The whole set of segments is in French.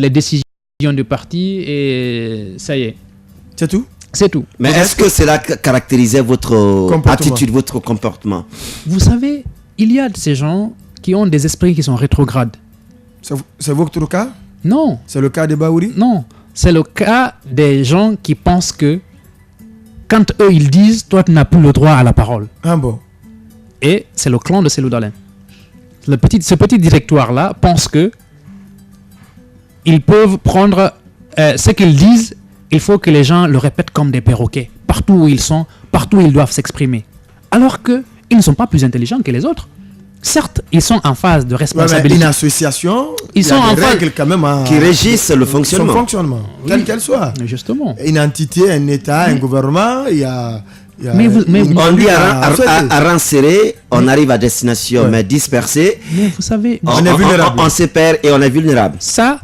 les décisions du parti et ça y est. C'est tout? C'est tout. Mais est-ce que cela caractérisait votre attitude, votre comportement? Vous savez, il y a de ces gens qui ont des esprits qui sont rétrogrades. C'est votre cas? Non. C'est le cas de Baouri? Non. C'est le cas des gens qui pensent que quand eux ils disent, toi tu n'as plus le droit à la parole. Ah bon? Et c'est le clan de Cellou Dalein. Ce petit directoire-là pense que ils peuvent prendre ce qu'ils disent, il faut que les gens le répètent comme des perroquets, partout où ils sont, partout où ils doivent s'exprimer. Alors qu'ils ne sont pas plus intelligents que les autres. Certes, ils sont en phase de responsabilité. Une association, ils sont en phase quand même qui régissent le fonctionnement. Son fonctionnement, quel qu'elle soit. Justement. Une entité, un État, un gouvernement, il y a on dit à rang serré, on arrive à destination, mais dispersé. Mais vous savez, on se perd et on est vulnérable. Ça,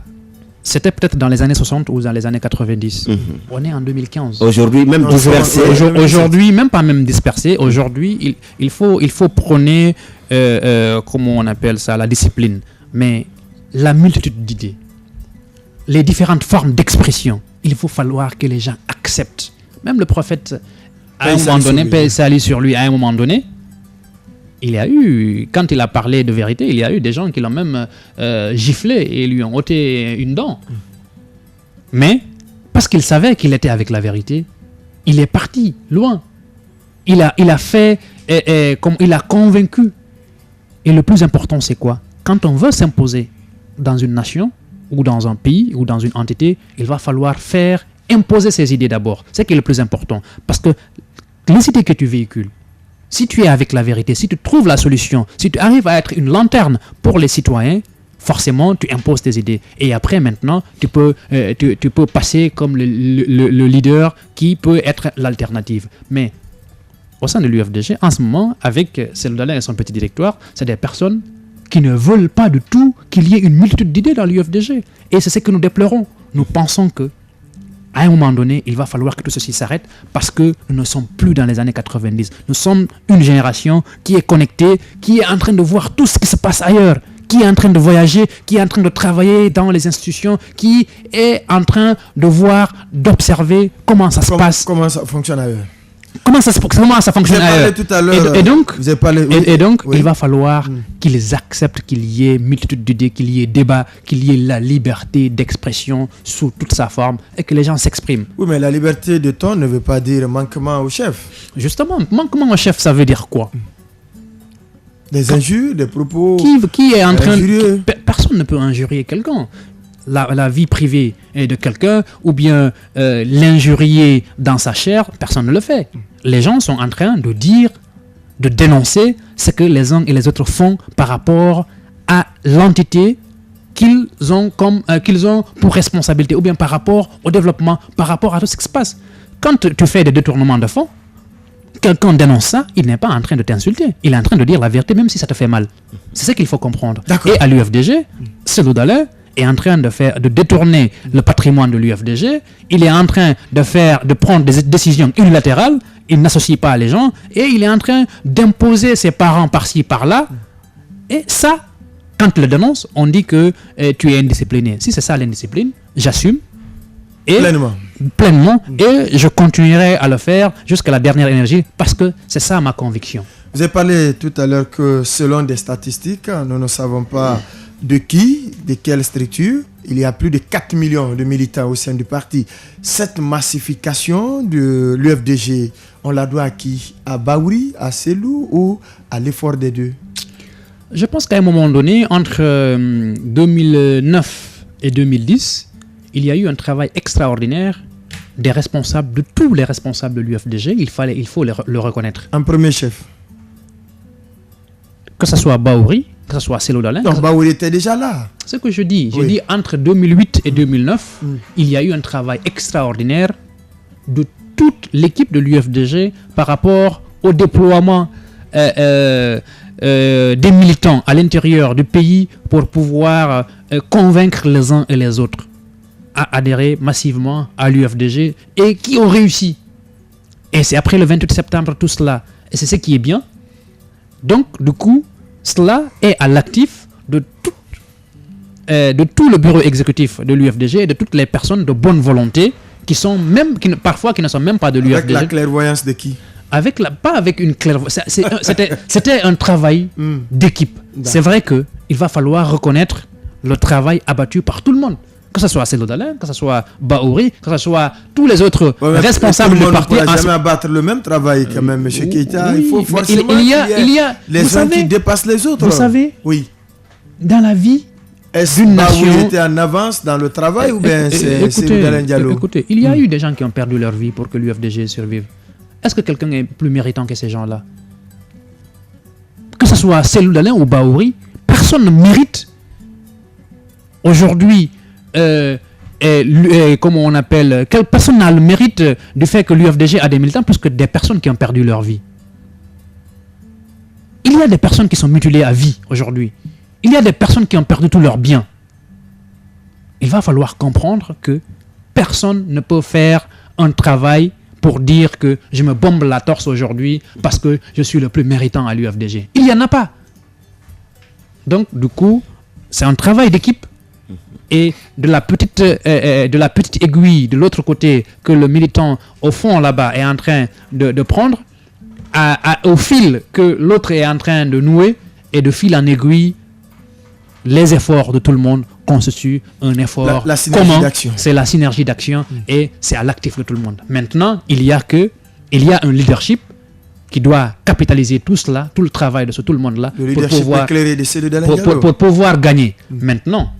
c'était peut-être dans les années 60 ou dans les années 90. On est en 2015. Aujourd'hui, même dispersé. Aujourd'hui, même pas même dispersé. Aujourd'hui, il faut prôner, comment on appelle ça, la discipline. Mais la multitude d'idées, les différentes formes d'expression, il faut falloir que les gens acceptent. Même le prophète, à un moment donné, paix salut sur lui, à un moment donné, il y a eu, quand il a parlé de vérité, il y a eu des gens qui l'ont même giflé et lui ont ôté une dent. Mais, parce qu'il savait qu'il était avec la vérité, il est parti loin. Il a fait, comme il a convaincu. Et le plus important, c'est quoi? Quand on veut s'imposer dans une nation, ou dans un pays, ou dans une entité, il va falloir imposer ses idées d'abord. C'est ce qui est le plus important. Parce que les idées que tu véhicules, si tu es avec la vérité, si tu trouves la solution, si tu arrives à être une lanterne pour les citoyens, forcément, tu imposes tes idées. Et après, maintenant, tu peux passer comme le leader qui peut être l'alternative. Mais au sein de l'UFDG, en ce moment, avec Cellou Dalein et son petit directoire, c'est des personnes qui ne veulent pas du tout qu'il y ait une multitude d'idées dans l'UFDG. Et c'est ce que nous déplorons. Nous pensons que à un moment donné, il va falloir que tout ceci s'arrête parce que nous ne sommes plus dans les années 90. Nous sommes une génération qui est connectée, qui est en train de voir tout ce qui se passe ailleurs, qui est en train de voyager, qui est en train de travailler dans les institutions, qui est en train de voir, d'observer comment ça se passe. Comment ça fonctionne ailleurs. Comment ça fonctionne ailleurs. Tout à l'heure, et donc, oui. Il va falloir qu'ils acceptent qu'il y ait multitude d'idées, qu'il y ait débat, qu'il y ait la liberté d'expression sous toute sa forme et que les gens s'expriment. Oui, mais la liberté de ton ne veut pas dire manquement au chef. Justement, manquement au chef, ça veut dire quoi? Des injures, des propos. Qui est en train de... Personne ne peut injurier quelqu'un. La vie privée de quelqu'un ou bien l'injurier dans sa chair, personne ne le fait. Les gens sont en train de dire, de dénoncer ce que les uns et les autres font par rapport à l'entité qu'ils ont pour responsabilité ou bien par rapport au développement, par rapport à tout ce qui se passe. Quand tu fais des détournements de fonds, quelqu'un dénonce ça, il n'est pas en train de t'insulter. Il est en train de dire la vérité même si ça te fait mal. C'est ce qu'il faut comprendre. Et à l'UFDG, Cellou Dalein est en train de détourner le patrimoine de l'UFDG. Il est en train de prendre des décisions unilatérales. Il n'associe pas les gens. Et il est en train d'imposer ses parents par-ci, par-là. Et ça, quand il le dénonce, on dit que tu es indiscipliné. Si c'est ça l'indiscipline, j'assume. Pleinement. Et je continuerai à le faire jusqu'à la dernière énergie parce que c'est ça ma conviction. Vous avez parlé tout à l'heure que selon des statistiques, nous ne savons pas de quelle structure, il y a plus de 4 millions de militants au sein du parti. Cette massification de l'UFDG, on la doit à qui? À Baouri, à Cellou ou à l'effort des deux? Je pense qu'à un moment donné, entre 2009 et 2010, il y a eu un travail extraordinaire des responsables, de tous les responsables de l'UFDG. Il faut le reconnaître. Un premier chef. Que ce soit Baouri, que ce soit Cellou Dalein. Donc Baouri était déjà là. C'est ce que je dis. Je dis entre 2008 et 2009, il y a eu un travail extraordinaire de toute l'équipe de l'UFDG par rapport au déploiement des militants à l'intérieur du pays pour pouvoir convaincre les uns et les autres à adhérer massivement à l'UFDG et qui ont réussi. Et c'est après le 28 septembre tout cela. Et c'est ce qui est bien. Donc, du coup, cela est à l'actif de toute de tout le bureau exécutif de l'UFDG et de toutes les personnes de bonne volonté parfois qui ne sont même pas de l'UFDG. Avec la clairvoyance de qui? Pas avec une clairvoyance. C'était un travail d'équipe. C'est vrai qu'il va falloir reconnaître le travail abattu par tout le monde. Que ce soit Cellou Dalein, que ce soit Bahouri, que ce soit tous les autres responsables du parti. On ne pourra jamais abattre le même travail quand même, M. Keïta. Il faut forcément il y a les uns qui dépassent les autres. Vous savez, oui. Dans la vie est-ce d'une Bahouri nation... était en avance dans le travail ou bien c'est Cellou Dalein Diallo? Écoutez, il y a eu des gens qui ont perdu leur vie pour que l'UFDG survive. Est-ce que quelqu'un est plus méritant que ces gens-là? Que ce soit Cellou Dalein ou Bahouri, personne ne mérite aujourd'hui, comment on appelle, quelle personne n'a le mérite du fait que l'UFDG a des militants plus que des personnes qui ont perdu leur vie. Il y a des personnes qui sont mutilées à vie aujourd'hui. Il y a des personnes qui ont perdu tous leurs biens. Il va falloir comprendre que personne ne peut faire un travail pour dire que je me bombe la torse aujourd'hui parce que je suis le plus méritant à l'UFDG. Il n'y en a pas. Donc, du coup, c'est un travail d'équipe. Et de la petite aiguille de l'autre côté que le militant au fond là-bas est en train de prendre, au fil que l'autre est en train de nouer, et de fil en aiguille, les efforts de tout le monde constituent un effort la synergie d'action. C'est la synergie d'action et c'est à l'actif de tout le monde. Maintenant, il y a un leadership qui doit capitaliser tout cela, tout le travail de tout le monde-là pour pouvoir gagner. Maintenant,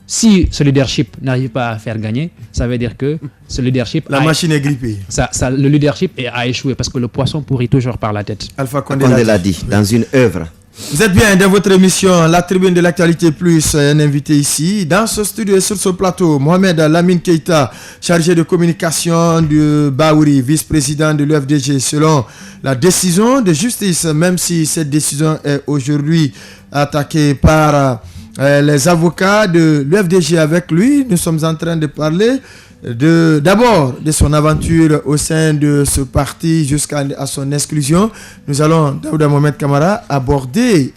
si ce leadership n'arrive pas à faire gagner, ça veut dire que ce leadership... machine est grippée. Le leadership a échoué parce que le poisson pourrit toujours par la tête. Alpha Condé l'a dit dans une œuvre. Vous êtes bien dans votre émission La Tribune de l'Actualité Plus, un invité ici. Dans ce studio et sur ce plateau, Mohamed Lamine Keïta, chargé de communication de Bahouri, vice-président de l'UFDG. Selon la décision de justice, même si cette décision est aujourd'hui attaquée par... les avocats de l'UFDG avec lui, nous sommes en train de parler d'abord de son aventure au sein de ce parti jusqu'à son exclusion. Nous allons, Daouda Mohamed Kamara, aborder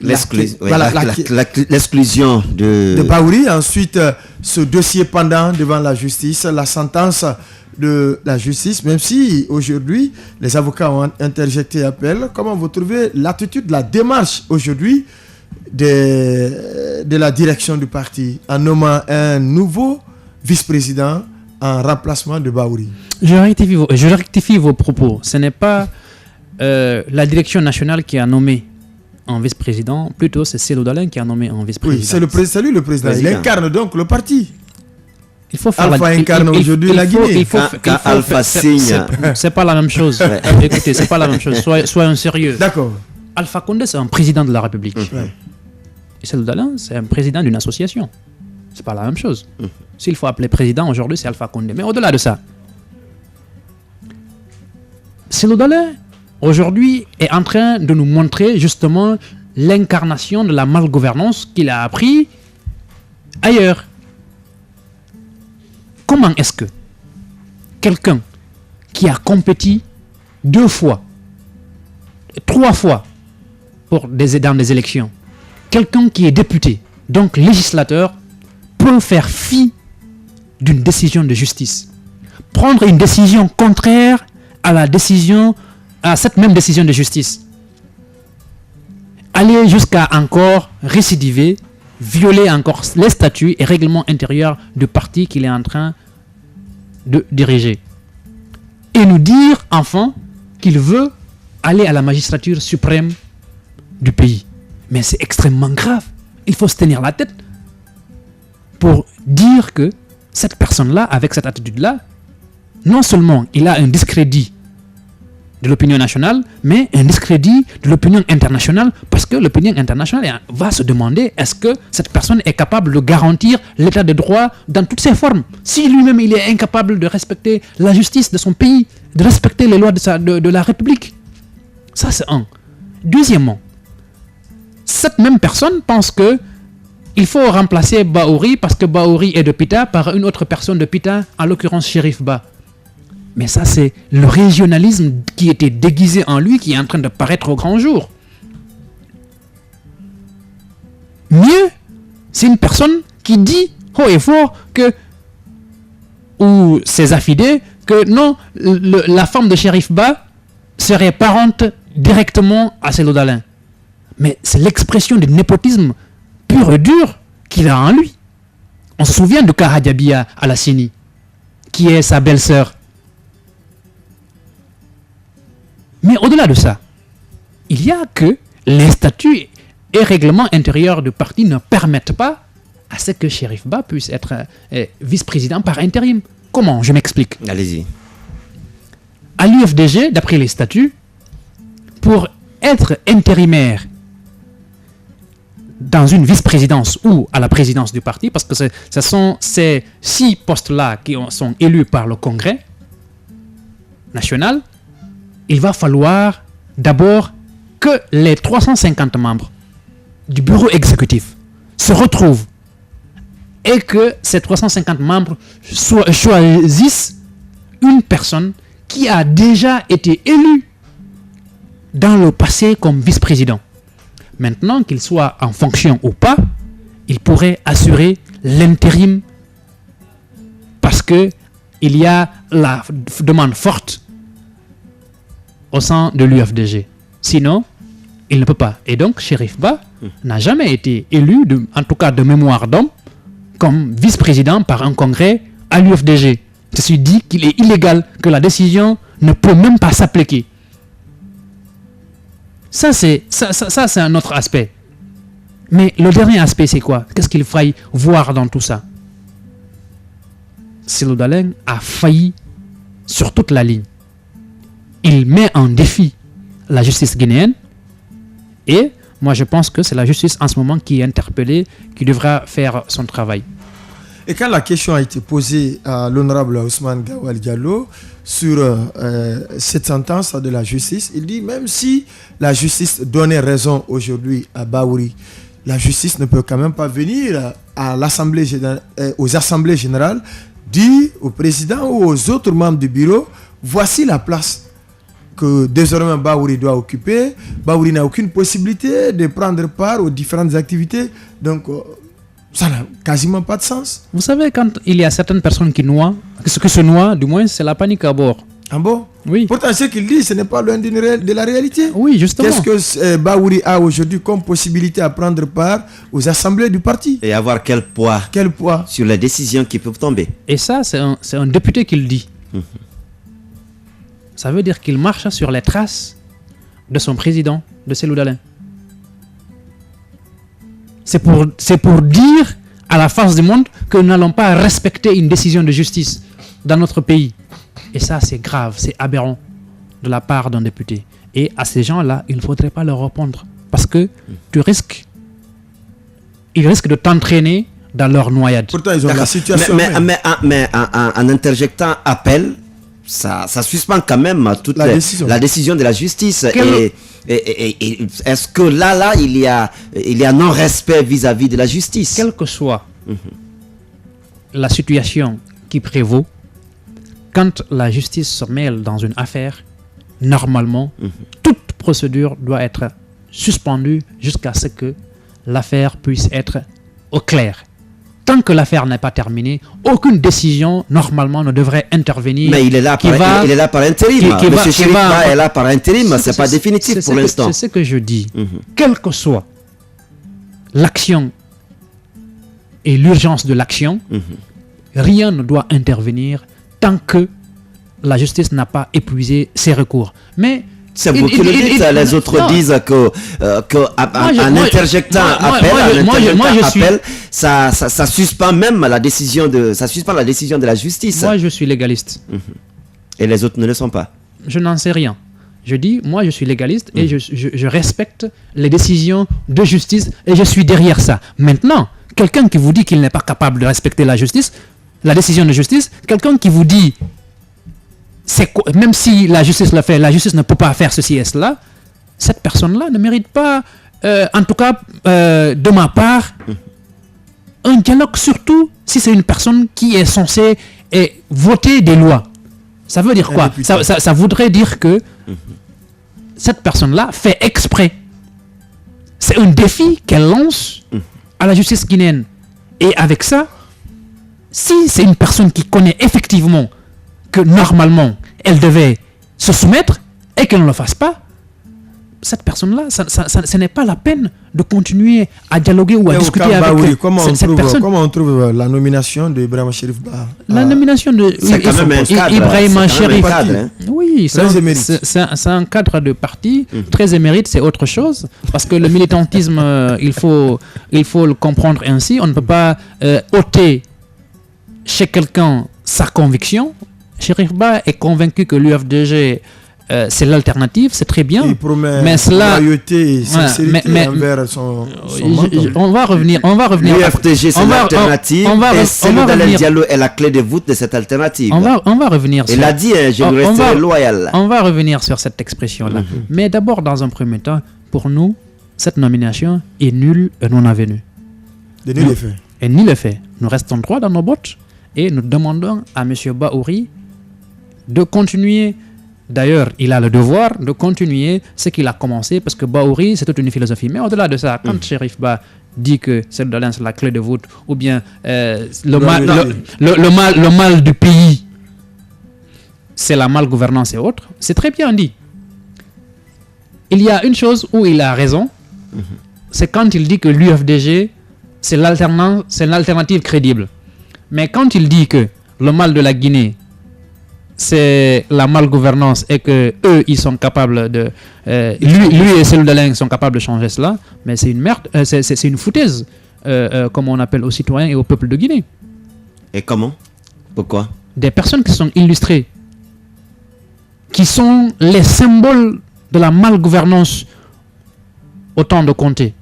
l'exclusion de Bahouri. Ensuite, ce dossier pendant devant la justice, la sentence de la justice, même si aujourd'hui les avocats ont interjecté appel. Comment vous trouvez l'attitude, la démarche aujourd'hui de la direction du parti en nommant un nouveau vice-président en remplacement de Bahouri? Je rectifie vos propos. Ce n'est pas la direction nationale qui a nommé un vice-président, plutôt c'est Cellou Dalein qui a nommé un vice-président. Oui, c'est lui le président. Il incarne donc le parti. Il faut faire Alpha incarne aujourd'hui la Guinée. Quand Alpha signe... C'est pas la même chose. Écoutez, c'est pas la même chose. Soyons sérieux. D'accord. Alpha Condé, c'est un président de la République. Et Cellou Dalein, c'est un président d'une association. C'est pas la même chose. S'il faut appeler président aujourd'hui, c'est Alpha Condé. Mais au-delà de ça, Cellou Dalein, aujourd'hui, est en train de nous montrer justement l'incarnation de la malgouvernance qu'il a appris ailleurs. Comment est-ce que quelqu'un qui a compétit 2 fois, 3 fois dans des élections, quelqu'un qui est député, donc législateur, peut faire fi d'une décision de justice, prendre une décision contraire à cette même décision de justice, aller jusqu'à encore récidiver, violer encore les statuts et règlements intérieurs du parti qu'il est en train de diriger, et nous dire enfin qu'il veut aller à la magistrature suprême du pays. Mais c'est extrêmement grave. Il faut se tenir la tête pour dire que cette personne-là, avec cette attitude-là, non seulement il a un discrédit de l'opinion nationale, mais un discrédit de l'opinion internationale, parce que l'opinion internationale va se demander est-ce que cette personne est capable de garantir l'état de droit dans toutes ses formes. Si lui-même il est incapable de respecter la justice de son pays, de respecter les lois de la République. Ça, c'est un. Deuxièmement, cette même personne pense que il faut remplacer Bahouri parce que Bahouri est de Pita par une autre personne de Pita, en l'occurrence Chérif Ba. Mais ça, c'est le régionalisme qui était déguisé en lui qui est en train de paraître au grand jour. Mieux, c'est une personne qui dit haut et fort que, ou ses affidés, que non, la femme de Cherif Ba serait parente directement à Cellou Dalein. Mais c'est l'expression du népotisme pur et dur qu'il a en lui. On se souvient de Kahadiabia Alassini, qui est sa belle-sœur. Mais au-delà de ça, il y a que les statuts et règlements intérieurs du parti ne permettent pas à ce que Cherif Ba puisse être vice-président par intérim. Comment? Je m'explique. Allez-y. À l'UFDG, d'après les statuts, pour être intérimaire dans une vice-présidence ou à la présidence du parti, parce que ce sont ces 6 postes-là qui sont élus par le Congrès national, il va falloir d'abord que les 350 membres du bureau exécutif se retrouvent et que ces 350 membres choisissent une personne qui a déjà été élue dans le passé comme vice-président. Maintenant qu'il soit en fonction ou pas, il pourrait assurer l'intérim parce que il y a la demande forte au sein de l'UFDG. Sinon, il ne peut pas. Et donc, Cherif Ba n'a jamais été élu, en tout cas de mémoire d'homme, comme vice-président par un congrès à l'UFDG. Ceci dit qu'il est illégal, que la décision ne peut même pas s'appliquer. Ça, c'est un autre aspect. Mais le dernier aspect, c'est quoi? Qu'est-ce qu'il faille voir dans tout ça? Cellou Dalein a failli sur toute la ligne. Il met en défi la justice guinéenne et moi je pense que c'est la justice en ce moment qui est interpellée, qui devra faire son travail. Et quand la question a été posée à l'honorable Ousmane Gawal Diallo sur cette sentence de la justice, il dit même si la justice donnait raison aujourd'hui à Bahouri, la justice ne peut quand même pas venir à l'Assemblée générale, aux assemblées générales, dire au président ou aux autres membres du bureau, voici la place que désormais Bahouri doit occuper. Bahouri n'a aucune possibilité de prendre part aux différentes activités. Donc, ça n'a quasiment pas de sens. Vous savez, quand il y a certaines personnes qui noient, ce que se noie, du moins, c'est la panique à bord. Ah bon? Oui. Pourtant, ce qu'il dit, ce n'est pas loin de la réalité. Oui, justement. Qu'est-ce que Bahouri a aujourd'hui comme possibilité à prendre part aux assemblées du parti? Et avoir quel poids? Quel poids? Sur les décisions qui peuvent tomber. Et ça, c'est un député qui le dit. Ça veut dire qu'il marche sur les traces de son président, de Cellou Dalein. C'est pour dire à la face du monde que nous n'allons pas respecter une décision de justice dans notre pays. Et ça, c'est grave, c'est aberrant de la part d'un député. Et à ces gens-là, il ne faudrait pas leur répondre. Parce que ils risquent de t'entraîner dans leur noyade. Pourtant, ils ont la situation. Mais en interjectant appel, ça suspend quand même toute la décision de la justice. Et est-ce que là il y a non-respect vis-à-vis de la justice? Quelle que soit la situation qui prévaut, quand la justice se mêle dans une affaire, normalement, toute procédure doit être suspendue jusqu'à ce que l'affaire puisse être au clair. Tant que l'affaire n'est pas terminée, aucune décision, normalement, ne devrait intervenir. Mais il est là par intérim. Monsieur Cherif Ba est là par intérim, c'est pas définitif pour l'instant. C'est ce que je dis. Quelle que soit l'action et l'urgence de l'action, rien ne doit intervenir tant que la justice n'a pas épuisé ses recours. Mais c'est vous qui le dites, les autres disent qu'en interjectant appel, ça suspend même la décision de la justice. Moi, je suis légaliste. Et les autres ne le sont pas. Je n'en sais rien. Je dis, moi, je suis légaliste et je respecte les décisions de justice et je suis derrière ça. Maintenant, quelqu'un qui vous dit qu'il n'est pas capable de respecter la justice, la décision de justice, quelqu'un qui vous dit même si la justice le fait, la justice ne peut pas faire ceci et cela, cette personne-là ne mérite pas, en tout cas de ma part, un dialogue, surtout si c'est une personne qui est censée voter des lois. Ça veut dire quoi? Ça voudrait dire que cette personne-là fait exprès. C'est un défi qu'elle lance à la justice guinéenne. Et avec ça, si c'est une personne qui connaît effectivement que normalement elle devait se soumettre et qu'elle ne le fasse pas, cette personne-là, ce n'est pas la peine de continuer à dialoguer ou à discuter avec cette personne. Comment on trouve la nomination d'Ibrahima Cherif Ba? La nomination d'Ibrahima Cherif Ba, oui, c'est un cadre de parti très émérite, c'est autre chose. Parce que le militantisme, il faut le comprendre ainsi. On ne peut pas ôter chez quelqu'un sa conviction. Cherif Ba est convaincu que l'UFDG c'est l'alternative, c'est très bien. Il promet mais cela, loyauté et sincérité envers son on va revenir. L'UFDG, c'est l'alternative. Et Cellou Dalein Diallo est la clé de voûte de cette alternative. On va revenir. Il a dit, je lui resterai loyal. On va revenir sur cette expression-là. Mais d'abord, dans un premier temps, pour nous, cette nomination est nulle et non avenue. De nul effet. Et nul effet. Nous restons droits dans nos bottes et nous demandons à M. Bahouri de continuer. D'ailleurs, il a le devoir de continuer ce qu'il a commencé, parce que Bahouri, c'est toute une philosophie. Mais au-delà de ça, quand Cherif Ba dit que Cellou Dalein, c'est la clé de voûte, ou bien le mal du pays, c'est la malgouvernance et autres, c'est très bien dit. Il y a une chose où il a raison, c'est quand il dit que l'UFDG, c'est l'alternative crédible. Mais quand il dit que le mal de la Guinée, c'est la malgouvernance et que eux ils sont capables de lui et Cellou Dalein sont capables de changer cela, mais c'est une merde, c'est une foutaise comme on appelle aux citoyens et au peuple de Guinée. Et comment? Pourquoi? Des personnes qui sont illustrées, qui sont les symboles de la malgouvernance au temps de Conté,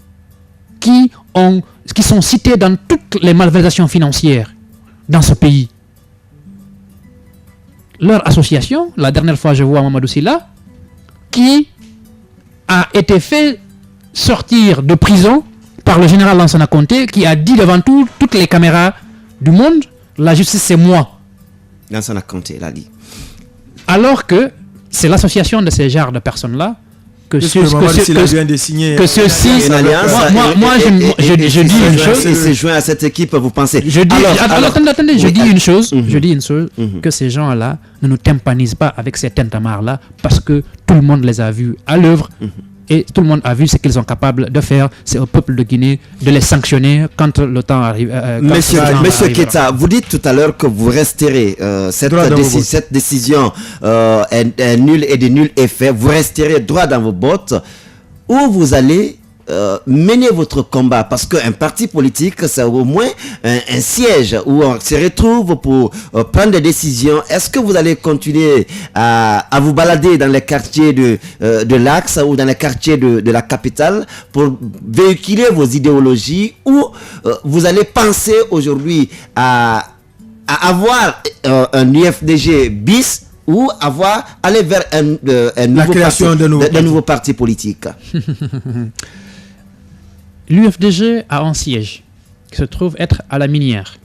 qui sont cités dans toutes les malversations financières dans ce pays. Leur association, la dernière fois je vois Mamadou Sylla, qui a été fait sortir de prison par le général Lansana Conté, qui a dit devant toutes les caméras du monde, la justice c'est moi. Lansana Conté l'a dit. Alors que c'est l'association de ces genres de personnes-là que ceux-ci, moi je dis une chose. Il s'est joint à cette équipe, vous pensez? Attendez, je dis une chose, que ces gens-là ne nous tympanisent pas avec ces tintamarres-là, parce que tout le monde les a vus à l'œuvre. Et tout le monde a vu ce qu'ils sont capables de faire. C'est au peuple de Guinée de les sanctionner quand le temps arrive. Monsieur Keita, vous dites tout à l'heure que vous resterez, cette décision est nulle et de nul effet. Vous resterez droit dans vos bottes. Où vous allez mener votre combat, parce qu'un parti politique, c'est au moins un siège où on se retrouve pour prendre des décisions. Est-ce que vous allez continuer à vous balader dans les quartiers de l'Axe ou dans les quartiers de la capitale pour véhiculer vos idéologies, ou vous allez penser aujourd'hui à avoir un UFDG bis, ou aller vers un nouveau parti politique? L'UFDG a un siège qui se trouve être à la Minière.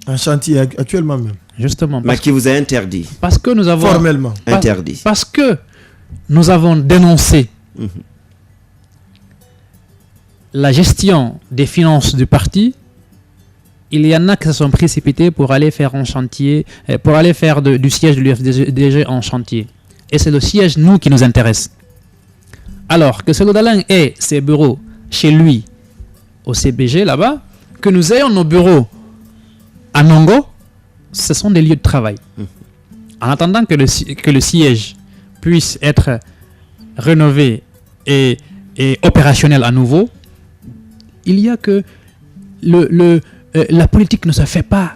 Un chantier actuellement même. Justement. Mais qui vous est interdit. Parce que nous avons... Formellement. Interdit. Parce que nous avons dénoncé la gestion des finances du parti. Il y en a qui se sont précipités pour aller faire un chantier, pour aller faire du siège de l'UFDG en chantier. Et c'est le siège, nous, qui nous intéresse. Alors que Cellou Dalein ait ses bureaux chez lui, au CBG là-bas, que nous ayons nos bureaux à Nongo, ce sont des lieux de travail. En attendant que le siège puisse être rénové et opérationnel à nouveau, il y a que la politique ne se fait pas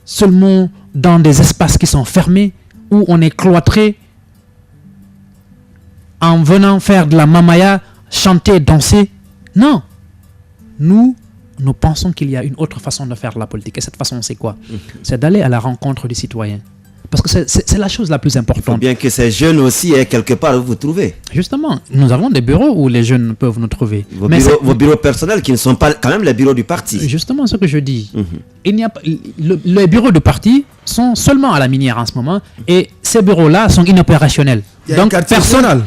seulement dans des espaces qui sont fermés, où on est cloîtré en venant faire de la mamaya, chanter, danser. Non. Nous pensons qu'il y a une autre façon de faire la politique. Et cette façon, c'est quoi? C'est d'aller à la rencontre des citoyens. Parce que c'est la chose la plus importante. Il faut bien que ces jeunes aussi aient quelque part où vous trouvez. Justement, nous avons des bureaux où les jeunes peuvent nous trouver. Vos bureaux personnels qui ne sont pas quand même les bureaux du parti. Justement, ce que je dis. Il n'y a pas, les bureaux du parti sont seulement à la Minière en ce moment, et ces bureaux-là sont inopérationnels. Il y a donc personne.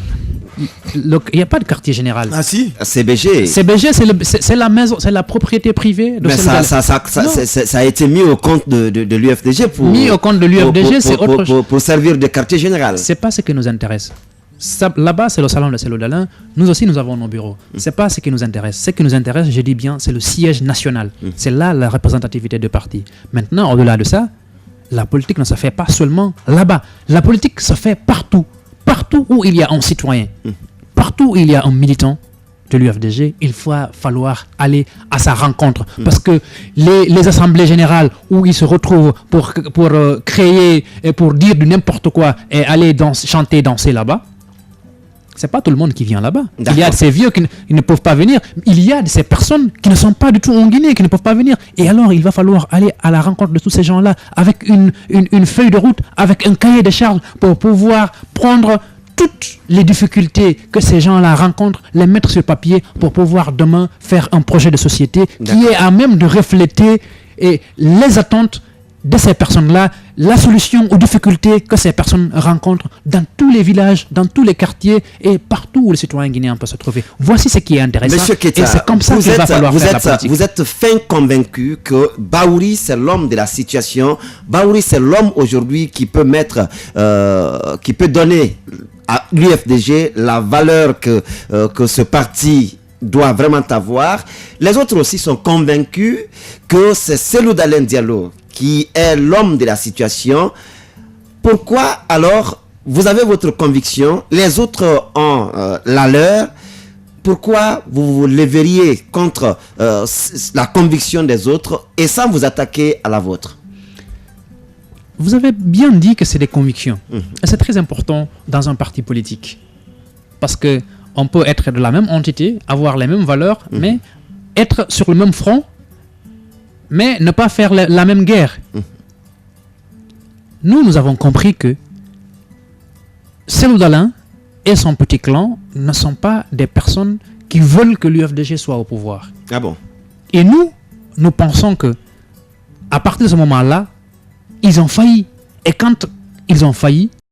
il n'y a pas de quartier général. Ah si. CBG. CBG, c'est la maison, c'est la propriété privée. Mais ça a été mis au compte de l'UFDG mis au compte de l'UFDG, c'est autre chose. Pour servir de quartier général. C'est pas ce qui nous intéresse. Là-bas, c'est le salon de Cellou Dalein. Nous aussi, nous avons nos bureaux. C'est pas ce qui nous intéresse. Ce qui nous intéresse, je dis bien, c'est le siège national. C'est là la représentativité de parti. Maintenant, au-delà de ça, la politique ne se fait pas seulement là-bas. La politique se fait partout. Partout où il y a un citoyen, partout où il y a un militant de l'UFDG, il va falloir aller à sa rencontre. Parce que les assemblées générales où ils se retrouvent pour créer et pour dire du n'importe quoi et aller chanter, danser là-bas, c'est pas tout le monde qui vient là-bas. Il y a de ces vieux qui ne peuvent pas venir. Il y a de ces personnes qui ne sont pas du tout en Guinée, qui ne peuvent pas venir. Et alors, il va falloir aller à la rencontre de tous ces gens-là avec une feuille de route, avec un cahier de charges pour pouvoir prendre toutes les difficultés que ces gens-là rencontrent, les mettre sur papier pour pouvoir demain faire un projet de société qui est à même de refléter les attentes de ces personnes-là, la solution aux difficultés que ces personnes rencontrent dans tous les villages, dans tous les quartiers et partout où les citoyens guinéens peuvent se trouver. Voici ce qui est intéressant. Monsieur Keita, et c'est comme ça qu'il va falloir faire la politique. Vous êtes fin convaincu que Bahouri, c'est l'homme de la situation. Bahouri, c'est l'homme aujourd'hui qui peut qui peut donner à l'UFDG la valeur que ce parti doit vraiment avoir. Les autres aussi sont convaincus que c'est Cellou Dalein Diallo qui est l'homme de la situation. Pourquoi alors vous avez votre conviction, les autres ont la leur? Pourquoi vous vous lèveriez contre la conviction des autres et sans vous attaquer à la vôtre? Vous avez bien dit que c'est des convictions. Et c'est très important dans un parti politique. Parce que on peut être de la même entité, avoir les mêmes valeurs, mais être sur le même front, mais ne pas faire la même guerre. Nous avons compris que Cellou Dalein et son petit clan ne sont pas des personnes qui veulent que l'UFDG soit au pouvoir. Ah bon? Et nous pensons que à partir de ce moment-là, ils ont failli. Et quand ils ont failli,